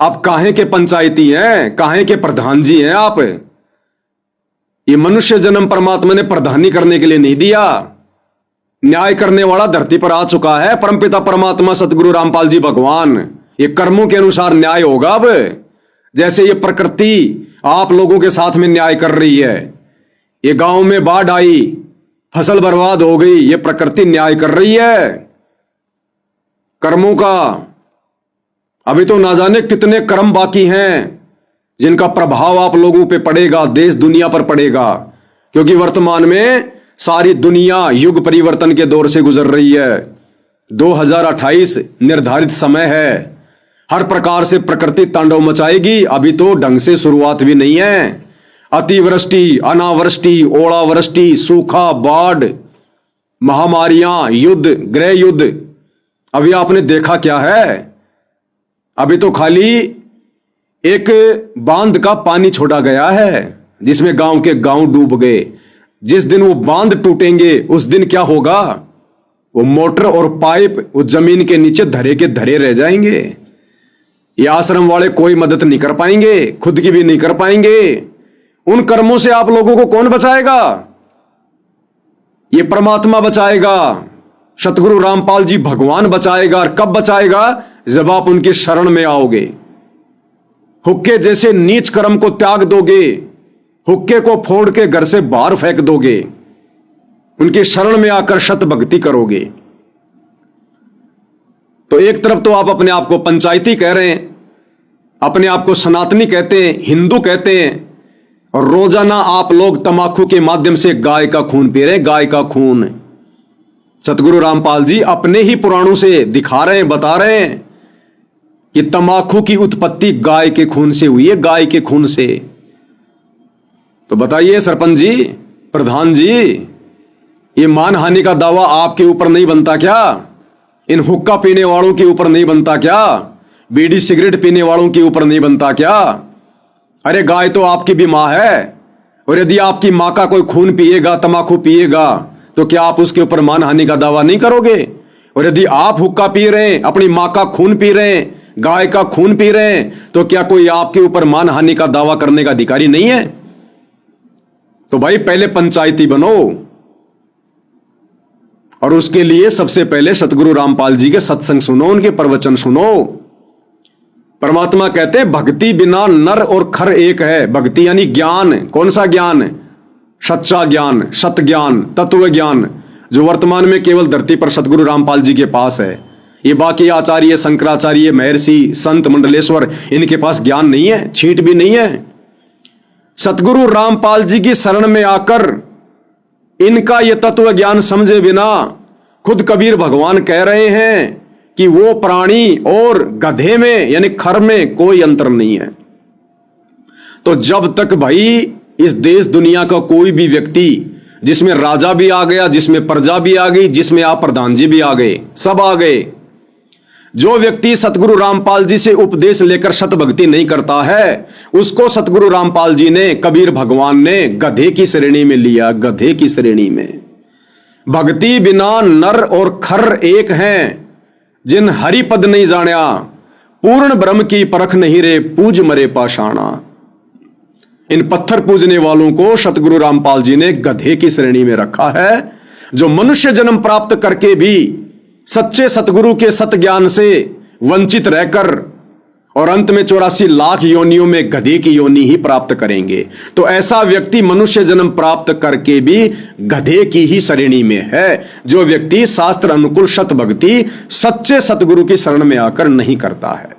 आप काहे के पंचायती हैं, काहे के प्रधान जी हैं आप? ये मनुष्य जन्म परमात्मा ने प्रधानी करने के लिए नहीं दिया। न्याय करने वाला धरती पर आ चुका है, परमपिता परमात्मा सतगुरु रामपाल जी भगवान। ये कर्मों के अनुसार न्याय होगा। अब जैसे ये प्रकृति आप लोगों के साथ में न्याय कर रही है, ये गांव में बाढ़ आई, फसल बर्बाद हो गई, ये प्रकृति न्याय कर रही है कर्मों का। अभी तो ना जाने कितने कर्म बाकी हैं जिनका प्रभाव आप लोगों पे पड़ेगा, देश दुनिया पर पड़ेगा, क्योंकि वर्तमान में सारी दुनिया युग परिवर्तन के दौर से गुजर रही है। 2028 निर्धारित समय है। हर प्रकार से प्रकृति तांडव मचाएगी। अभी तो ढंग से शुरुआत भी नहीं है। अतिवृष्टि, अनावृष्टि, ओलावृष्टि, सूखा, बाढ़, महामारियां, युद्ध, गृह युद्ध। अभी आपने देखा क्या है? अभी तो खाली एक बांध का पानी छोड़ा गया है जिसमें गांव के गांव डूब गए। जिस दिन वो बांध टूटेंगे उस दिन क्या होगा? वो मोटर और पाइप वो जमीन के नीचे धरे के धरे रह जाएंगे। ये आश्रम वाले कोई मदद नहीं कर पाएंगे, खुद की भी नहीं कर पाएंगे। उन कर्मों से आप लोगों को कौन बचाएगा? ये परमात्मा बचाएगा, सतगुरु रामपाल जी भगवान बचाएगा। और कब बचाएगा? जब आप उनके शरण में आओगे, हुक्के जैसे नीच कर्म को त्याग दोगे, हुक्के को फोड़ के घर से बाहर फेंक दोगे, उनकी शरण में आकर शत भक्ति करोगे। तो एक तरफ तो आप अपने आप को पंचायती कह रहे हैं, अपने आप को सनातनी कहते हैं, हिंदू कहते हैं, और रोजाना आप लोग तमाकू के माध्यम से गाय का खून पी रहे हैं, गाय का खून। सतगुरु रामपाल जी अपने ही पुराणों से दिखा रहे हैं, बता रहे हैं कि तमाकू की उत्पत्ति गाय के खून से हुई है, गाय के खून से। तो बताइए सरपंच जी, प्रधान जी, ये मानहानि का दावा आपके ऊपर नहीं बनता क्या? इन हुक्का पीने वालों के ऊपर नहीं बनता क्या? बीड़ी सिगरेट पीने वालों के ऊपर नहीं बनता क्या? अरे गाय तो आपकी भी मां है, और यदि आपकी मां का कोई खून पिएगा, तमाकू पिएगा, तो क्या आप उसके ऊपर मानहानि का दावा नहीं करोगे? और यदि आप हुक्का पी रहे हैं, अपनी मां का खून पी रहे हैं, गाय का खून पी रहे हैं, तो क्या कोई आपके ऊपर मानहानि का दावा करने का अधिकारी नहीं है? तो भाई पहले पंचायती बनो, और उसके लिए सबसे पहले सतगुरु रामपाल जी के सत्संग सुनो, उनके प्रवचन सुनो। परमात्मा कहते हैं भक्ति बिना नर और खर एक है। भक्ति यानी ज्ञान। कौन सा ज्ञान? सच्चा ज्ञान, सत ज्ञान, तत्व ज्ञान, जो वर्तमान में केवल धरती पर सतगुरु रामपाल जी के पास है। ये बाकी आचार्य, शंकराचार्य, महर्षि, संत, मंडलेश्वर, इनके पास ज्ञान नहीं है, छींट भी नहीं है। सतगुरु रामपाल जी की शरण में आकर इनका यह तत्व ज्ञान समझे बिना खुद कबीर भगवान कह रहे हैं कि वो प्राणी और गधे में यानी खर में कोई अंतर नहीं है। तो जब तक भाई इस देश दुनिया का कोई भी व्यक्ति, जिसमें राजा भी आ गया, जिसमें प्रजा भी आ गई, जिसमें आप प्रधान जी भी आ गए, सब आ गए, जो व्यक्ति सतगुरु रामपाल जी से उपदेश लेकर सत भक्ति नहीं करता है, उसको सतगुरु रामपाल जी ने, कबीर भगवान ने गधे की श्रेणी में लिया। गधे की श्रेणी में। भक्ति बिना नर और खर एक हैं, जिन हरि पद नहीं जान्या, पूर्ण ब्रह्म की परख नहीं रे, पूज मरे पाषाणा। इन पत्थर पूजने वालों को सतगुरु रामपाल जी ने गधे की श्रेणी में रखा है, जो मनुष्य जन्म प्राप्त करके भी सच्चे सतगुरु के सत ज्ञान से वंचित रहकर और अंत में 84 लाख योनियों में गधे की योनि ही प्राप्त करेंगे। तो ऐसा व्यक्ति मनुष्य जन्म प्राप्त करके भी गधे की ही श्रेणी में है, जो व्यक्ति शास्त्र अनुकूल सत भक्ति सच्चे सतगुरु की शरण में आकर नहीं करता है।